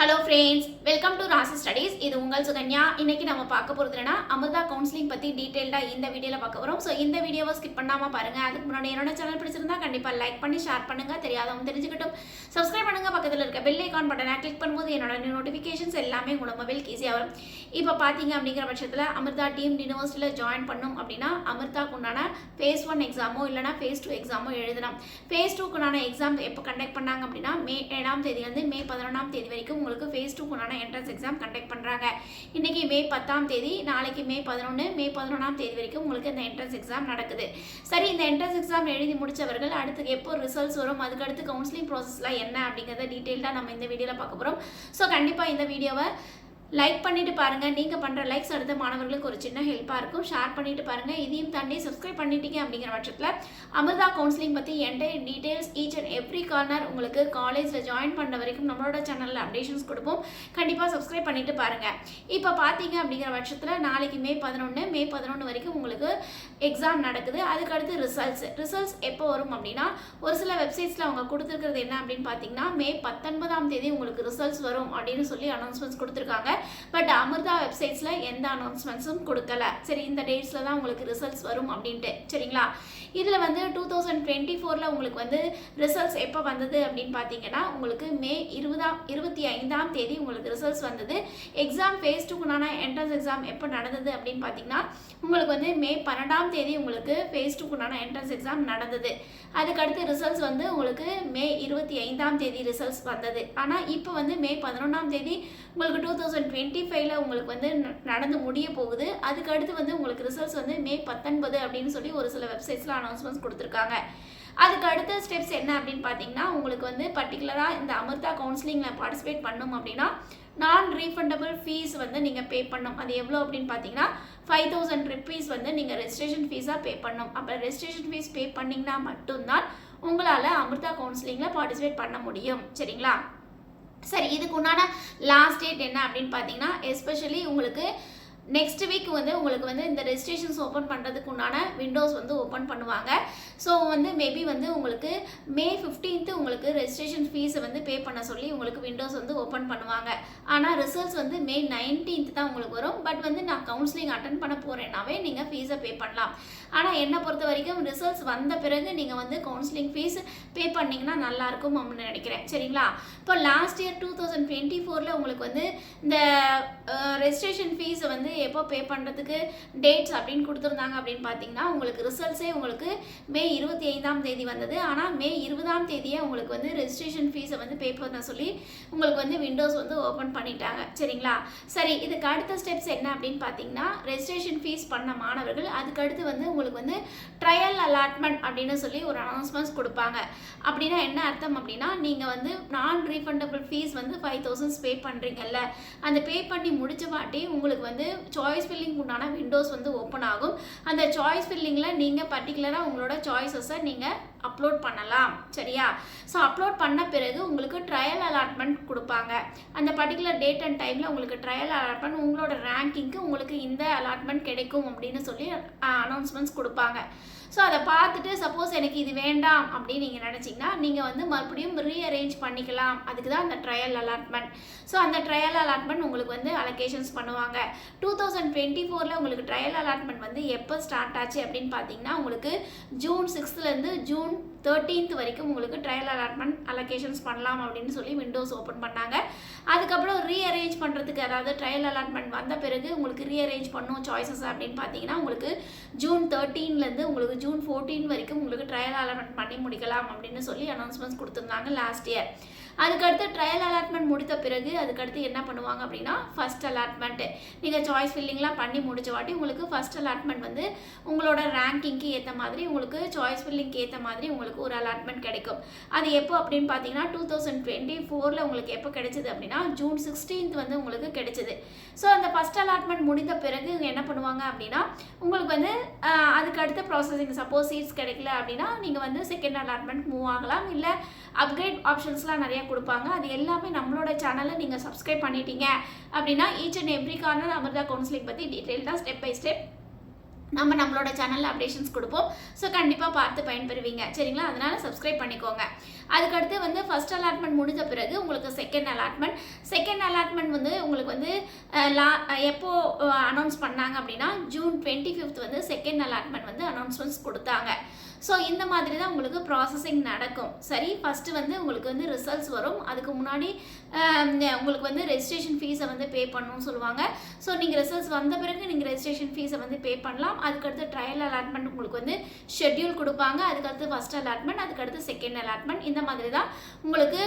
Hello friends, welcome to ராசி studies. இது உங்கள் சுகன்யா. இன்னைக்கு நம்ம பார்க்க போகிறது என்னன்னா அமிர்தா கவுன்சிலிங் பற்றி டீட்டெயில்டாக இந்த வீடியோவில் பார்க்க வரோம். ஸோ இந்த வீடியோவை ஸ்கிப் பண்ணாமல் பாருங்கள். அதுக்கு முன்னாடி என்னோட சேனல் பிடிச்சிருந்தா கண்டிப்பாக லைக் பண்ணி ஷேர் பண்ணுங்கள். தெரியாதவங்க தெரிஞ்சுக்கிட்டும் சப்ஸ்கிரைப் பண்ணுங்கள். பக்கத்தில் இருக்க பெல் ஐக்கான் பட்டனை கிளிக் பண்ணும்போது என்னோட நோட்டிஃபிகேஷன்ஸ் எல்லாமே உங்களோட மொபைலுக்கு ஈஸியாக வரும். இப்போ பார்த்தீங்க அப்படிங்கிற பட்சத்தில் அமிர்தா டீம் யூனிவர்சிட்டியில் ஜாயின் பண்ணணும் அப்படின்னா அமிர்தாக்கு உண்டான phase 1 எக்ஸாமோ இல்லைனா phase 2 எக்ஸாமோ எழுதலாம். phase 2 க்குண்டான எக்ஸாம் எப்போ கண்டக்ட் பண்ணாங்க அப்படின்னா மே 7ஆம் தேதியிலிருந்து மே 11ஆம் தேதி வரைக்கும் உங்களுக்கு phase 2 க்குண்டான என்ட்ரன்ஸ் எக்ஸாம் கண்டக்ட் பண்ணுறாங்க. இன்னைக்கு மே 10ஆம் தேதி, நாளைக்கு மே 11, மே 11ஆம் தேதி வரைக்கும் உங்களுக்கு இந்த என்ட்ரன்ஸ் எக்ஸாம் நடக்குது. சரி, இந்த என்ட்ரன்ஸ் எக்ஸாம் எழுதி முடிச்சவர்கள் அடுத்து எப்போ ரிசல்ட்ஸ் வரும், அதுக்கு அடுத்து கவுன்சிலிங் ப்ராசஸ்லாம் என்ன அப்படிங்கிறத டீட்டெயில்டாக நம்ம இந்த வீடியோவில் பார்க்க போகிறோம். ஸோ கண்டிப்பாக இந்த வீடியோவை லைக் பண்ணிட்டு பாருங்க. நீங்க பண்ற லைக்ஸ் அடுத்த மாணவர்களுக்கு ஒரு சின்ன ஹெல்ப்பா இருக்கும். ஷேர் பண்ணிட்டு பாருங்க. இதையும் தாண்டி சப்ஸ்கிரைப் பண்ணிட்டீங்க அப்படிங்கிற பட்சத்தில் அமிர்தா கவுன்சிலிங் பத்தி entire details each and every corner உங்களுக்கு காலேஜ்ல ஜாயின் பண்ண வரைக்கும் நம்மளோட சேனல்ல அப்டேஷன்ஸ் கொடுப்போம். கண்டிப்பா சப்ஸ்கிரைப் பண்ணிட்டு பாருங்க. இப்போ பாத்தீங்க அப்படிங்கிற பட்சத்தில் நாளைக்கு மே 11 வரைக்கும் உங்களுக்கு எக்ஸாம் நடக்குது. அதுக்கு அடுத்து ரிசல்ட்ஸ் எப்போ வரும் அப்படின்னா ஒரு சில வெப்சைட்ஸ்ல அவங்க கொடுத்துருக்கிறது என்ன அப்படின்னு பாத்தீங்கன்னா மே 19ஆம் தேதி உங்களுக்கு ரிசல்ட்ஸ் வரும் அப்படின்னு சொல்லி அனௌன்ஸ்மெண்ட்ஸ் கொடுத்துருக்காங்க. பட் அமிர்தா வெப்சைட்ஸ்ல எந்த அனௌன்ஸ்மெண்ட்ஸும் கொடுக்கல. சரி, இந்த டேட்ஸ்ல தான் உங்களுக்கு ரிசல்ட்ஸ் வரும் அப்படின்ட்டு. சரிங்களா, இதுல வந்து 2024ல உங்களுக்கு வந்து ரிசல்ட்ஸ் எப்போ வந்தது அப்படின்னு பார்த்தீங்கன்னா உங்களுக்கு மே 25ஆம் தேதி உங்களுக்கு ரிசல்ட்ஸ் வந்தது. எக்ஸாம் phase 2க்குண்டான என்ட்ரன்ஸ் எக்ஸாம் எப்போ நடந்தது அப்படின்னு பார்த்தீங்கன்னா உங்களுக்கு வந்து மே 12ஆம் தேதி உங்களுக்கு phase 2க்குண்டான என்ட்ரன்ஸ் எக்ஸாம் நடந்தது. அதுக்கடுத்து ரிசல்ட்ஸ் வந்து உங்களுக்கு மே 25ஆம் தேதி ரிசல்ட்ஸ் வந்தது. ஆனால் இப்போ வந்து மே 11ஆம் தேதி உங்களுக்கு 2025ல உங்களுக்கு வந்து நடந்து முடிய போகுது. அதுக்கு அடுத்து வந்து உங்களுக்கு ரிசல்ட்ஸ் வந்து மே 19 அப்படின்னு சொல்லி ஒரு சில வெப்சைட்ஸ்ல அனௌன்ஸ்மெண்ட்ஸ் கொடுத்துருக்காங்க. அதுக்கு அடுத்த ஸ்டெப்ஸ் என்ன அப்படின்னு பார்த்தீங்கன்னா உங்களுக்கு வந்து பர்டிகுலராக இந்த அமிர்தா கவுன்சிலிங்கில் பார்ட்டிசிபேட் பண்ணணும் அப்படின்னா நான் ரீஃபண்டபிள் ஃபீஸ் வந்து நீங்கள் பே பண்ணணும். அது எவ்வளோ அப்படின்னு பார்த்தீங்கன்னா 5000 rupees வந்து நீங்கள் ரெஜிஸ்ட்ரேஷன் ஃபீஸாக பே பண்ணணும். அப்போ ரெஜிஸ்ட்ரேஷன் ஃபீஸ் பே பண்ணிங்கன்னா மட்டும்தான் உங்களால் அமிர்தா கவுன்சிலிங்கில் பார்ட்டிசிபேட் பண்ண முடியும். சரிங்களா, சரி, இதுக்கு உண்டான லாஸ்ட் டேட் என்ன அப்படின்னு பார்த்தீங்கன்னா எஸ்பெஷலி உங்களுக்கு நெக்ஸ்ட் வீக் வந்து உங்களுக்கு வந்து இந்த ரெஜிஸ்ட்ரேஷன்ஸ் ஓப்பன் பண்ணுறதுக்கு உண்டான விண்டோஸ் வந்து ஓப்பன் பண்ணுவாங்க. ஸோ வந்து மேபி வந்து உங்களுக்கு மே 15th உங்களுக்கு ரெஜிஸ்ட்ரேஷன் ஃபீஸை வந்து பே பண்ண சொல்லி உங்களுக்கு விண்டோஸ் வந்து ஓப்பன் பண்ணுவாங்க. ஆனால் ரிசல்ட்ஸ் வந்து மே 19th தான் உங்களுக்கு வரும். பட் வந்து நான் கவுன்சிலிங் அட்டன் பண்ண போகிறேன்னாவே நீங்கள் ஃபீஸை பே பண்ணலாம். ஆனால் என்னை பொறுத்த வரைக்கும் ரிசல்ட்ஸ் வந்த பிறகு நீங்கள் வந்து கவுன்சிலிங் ஃபீஸ் பே பண்ணிங்கன்னா நல்லாயிருக்கும் அப்படின்னு நினைக்கிறேன். சரிங்களா, இப்போ லாஸ்ட் இயர் 2024ல் உங்களுக்கு வந்து இந்த ரெஜிஸ்ட்ரேஷன் ஃபீஸை வந்து எப்போ பே பண்ணுறதுக்கு டேட்ஸ் அப்படின்னு கொடுத்துருந்தாங்க அப்படின்னு பார்த்தீங்கன்னா உங்களுக்கு ரிசல்ட்ஸே உங்களுக்கு மே 25ஆம் தேதி வந்தது. ஆனால் மே 20ஆம் தேதியே உங்களுக்கு வந்து ரெஜிஸ்ட்ரேஷன் ஃபீஸை வந்து பே பண்ண சொல்லி உங்களுக்கு வந்து விண்டோஸ் வந்து ஓப்பன் பண்ணிட்டாங்க. சரிங்களா, சரி, இதுக்கு அடுத்த ஸ்டெப்ஸ் என்ன அப்படின்னு பார்த்தீங்கன்னா ரெஜிஸ்ட்ரேஷன் ஃபீஸ் பண்ண மாணவர்கள் அதுக்கு அடுத்து வந்து உங்களுக்கு வந்து ட்ரையல் அலாட்மெண்ட் அப்படின்னு சொல்லி ஒரு அனௌன்ஸ்மெண்ட்ஸ் கொடுப்பாங்க. அப்படின்னா என்ன அர்த்தம் அப்படின்னா நீங்கள் வந்து நான் ரீஃபண்டபிள் ஃபீஸ் வந்து 5000 பே பண்ணுறீங்கல்ல, அந்த பே பண்ணி முடிச்ச வாட்டி உங்களுக்கு வந்து சாய்ஸ் ஃபில்லிங் உண்டான விண்டோஸ் வந்து ஓப்பன் ஆகும். அந்த சாய்ஸ் ஃபில்லிங்கில் நீங்கள் பர்டிகுலராக உங்களோட சாய்ஸஸை நீங்கள் அப்லோட் பண்ணலாம். சரியா, ஸோ அப்லோட் பண்ண பிறகு உங்களுக்கு ட்ரையல் அலாட்மெண்ட் கொடுப்பாங்க. அந்த பர்டிகுலர் டேட் அண்ட் டைமில் உங்களுக்கு ட்ரையல் அலாட்மெண்ட் உங்களோட ரேங்கிங்க்கு உங்களுக்கு இந்த அலாட்மெண்ட் கிடைக்கும் அப்படின்னு சொல்லி அனௌன்ஸ்மெண்ட்ஸ் கொடுப்பாங்க. ஸோ அதை பார்த்துட்டு சப்போஸ் எனக்கு இது வேண்டாம் அப்படின்னு நீங்கள் நினச்சிங்கன்னா நீங்கள் வந்து மறுபடியும் ரீஅரேஞ்ச் பண்ணிக்கலாம். அதுக்கு தான் அந்த ட்ரையல் அலாட்மெண்ட். ஸோ அந்த ட்ரையல் அலாட்மெண்ட் உங்களுக்கு வந்து அலோகேஷன்ஸ் பண்ணுவாங்க. 2024ல் உங்களுக்கு ட்ரையல் அலாட்மெண்ட் வந்து எப்போ ஸ்டார்ட் ஆச்சு அப்படின்னு பார்த்தீங்கன்னா உங்களுக்கு ஜூன் 6லேருந்து ஜூன் 13th வரைக்கும் உங்களுக்கு ட்ரையல் அலாட்மெண்ட் அலோகேஷன்ஸ் பண்ணலாம் அப்படின்னு சொல்லி விண்டோஸ் ஓப்பன் பண்ணாங்க. அதுக்கப்புறம் ரீஅரேஞ்ச் பண்ணுறதுக்கு, அதாவது ட்ரையல் அலாட்மெண்ட் வந்த பிறகு உங்களுக்கு ரீஅரேஞ்ச் பண்ணும் சாய்ஸஸ் அப்படின்னு பார்த்தீங்கன்னா உங்களுக்கு ஜூன் 13லேருந்து உங்களுக்கு ஜூன் 14 வரைக்கும் உங்களுக்கு ட்ரையல் அலாட்மெண்ட் பண்ணி முடிக்கலாம் அப்படின்னு சொல்லி அனௌன்ஸ்மெண்ட்ஸ் கொடுத்துருந்தாங்க லாஸ்ட் இயர். அதுக்கடுத்து ட்ரையல் அலாட்மெண்ட் முடித்த பிறகு அதுக்கடுத்து என்ன பண்ணுவாங்க அப்படின்னா ஃபர்ஸ்ட் அலாட்மெண்ட்டு. நீங்கள் சாய்ஸ் ஃபில்லிங்லாம் பண்ணி முடிச்ச வாட்டி உங்களுக்கு ஃபர்ஸ்ட் அலாட்மெண்ட் வந்து உங்களோட ரேங்கிங்க்கு ஏற்ற மாதிரி உங்களுக்கு சாய்ஸ் ஃபில்லிங்க்கு ஏற்ற மாதிரி உங்களுக்கு ஒரு அலாட்மெண்ட் கிடைக்கும். அது எப்போ அப்படின்னு பார்த்தீங்கன்னா 2024ல் உங்களுக்கு எப்போ கிடைச்சது அப்படின்னா ஜூன் 16th வந்து உங்களுக்கு கிடைச்சது. ஸோ அந்த ஃபர்ஸ்ட் அலாட்மெண்ட் முடிந்த பிறகு என்ன பண்ணுவாங்க அப்படின்னா உங்களுக்கு வந்து அதுக்கு அடுத்த ப்ராசஸிங், சப்போஸ் சீட்ஸ் கிடைக்கல அப்படின்னா நீங்கள் வந்து செகண்ட் அலாட்மெண்ட் மூவ் ஆகலாம். இல்லை அப்கிரேட் ஆப்ஷன்ஸ்லாம் நிறையா கொடுப்பாங்க. அது எல்லாமே நம்மளோட சேனலை நீங்கள் சப்ஸ்கிரைப் பண்ணிட்டீங்க அப்படின்னா each and every corner Amrita counselling பற்றி டீட்டெயில்டாக ஸ்டெப் பை ஸ்டெப் நம்ம நம்மளோட சேனலில் அப்டேஷன்ஸ் கொடுப்போம். ஸோ கண்டிப்பாக பார்த்து பயன்பெறுவீங்க. சரிங்களா? அதனால் சப்ஸ்கிரைப் பண்ணிக்கோங்க. அதுக்கடுத்து வந்து ஃபர்ஸ்ட் அலாட்மெண்ட் முடிஞ்ச பிறகு உங்களுக்கு செகண்ட் அலாட்மெண்ட் வந்து உங்களுக்கு வந்து எப்போ அனௌன்ஸ் பண்ணாங்க அப்படின்னா ஜூன் 25 வந்து செகண்ட் அலாட்மெண்ட் வந்து அனௌன்ஸ்மெண்ட்ஸ் கொடுத்தாங்க. ஸோ இந்த மாதிரி தான் உங்களுக்கு ப்ராசஸிங் நடக்கும். சரி, ஃபஸ்ட்டு வந்து உங்களுக்கு வந்து ரிசல்ட்ஸ் வரும். அதுக்கு முன்னாடி உங்களுக்கு வந்து ரெஜிஸ்ட்ரேஷன் ஃபீஸை வந்து பே பண்ணணும்னு சொல்லுவாங்க. ஸோ நீங்கள் ரிசல்ட்ஸ் வந்த பிறகு நீங்கள் ரெஜிஸ்ட்ரேஷன் ஃபீஸை வந்து பே பண்ணலாம். அதுக்கடுத்து ட்ரையல் அலாட்மெண்ட் உங்களுக்கு வந்து ஷெட்யூல் கொடுப்பாங்க. அதுக்கடுத்து ஃபஸ்ட் அலாட்மெண்ட், அதுக்கடுத்து செகண்ட் அலாட்மெண்ட். இந்த மாதிரி தான் உங்களுக்கு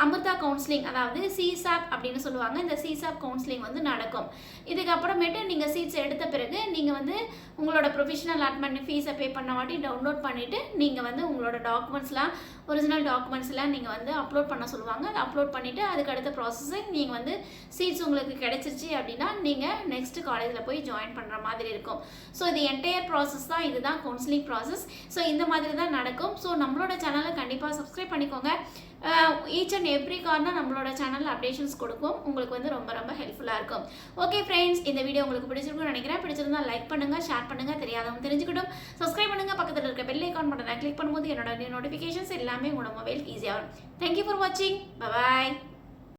அமிர்தா கவுன்சிலிங், அதாவது சிசாப் அப்படின்னு சொல்லுவாங்க. இந்த சிசாப் கவுன்சிலிங் வந்து நடக்கும். இதுக்கப்புறமேட்டு நீங்கள் சீட்ஸ் எடுத்த பிறகு நீங்கள் வந்து உங்களோட ப்ரொஃபஷனல் அலாட்மெண்ட் ஃபீஸை பே பண்ண வாட்டி டவுன்லோட் பண்ணிவிட்டு நீங்கள் வந்து உங்களோட டாக்குமெண்ட்ஸ்லாம், ஒரிஜினல் டாக்குமெண்ட்ஸ்லாம் நீங்கள் வந்து அப்லோட் பண்ண சொல்லுவாங்க. அதை அப்லோட் பண்ணிவிட்டு அதுக்கடுத்த ப்ராசஸிங் நீங்கள் வந்து சீட்ஸ் உங்களுக்கு கிடைச்சிருச்சு அப்படின்னா நீங்கள் நெக்ஸ்ட்டு காலேஜில் போய் ஜாயின் பண்ணுற மாதிரி இருக்கும். ஸோ இது என்டையர் ப்ராசஸ் தான், இதுதான் கவுன்சிலிங் ப்ராசஸ். ஸோ இந்த மாதிரி தான் நடக்கும். ஸோ நம்மளோட சேனலை கண்டிப்பாக சப்ஸ்கிரைப் பண்ணிக்கோங்க. ஈச் அண்ட் எவ்ரி கார்னர் நம்மளோட சேனலில் அப்டேஷன்ஸ் கொடுக்கும். உங்களுக்கு வந்து ரொம்ப ரொம்ப ஹெல்ப்ஃபுல்லாக இருக்கும். ஓகே ஃப்ரெண்ட்ஸ், இந்த வீடியோ உங்களுக்கு பிடிச்சிருக்கும்னு நினைக்கிறேன். பிடிச்சிருந்தா லைக் பண்ணுங்கள், ஷேர் பண்ணுங்கள், தெரியாதவங்க தெரிஞ்சுக்கிட்டும். சப்ஸ்கிரைப் பண்ணுங்கள். பக்கத்தில் இருக்க பெல் ஐக்கான் பட்டனை கிளிக் பண்ணும்போது என்னோட நோட்டிஃபிகேஷன்ஸ் எல்லாமே உங்களோட மொபைலுக்கு ஈஸியாக வரும். தேங்க்யூ ஃபார் வாட்சிங். பாய்.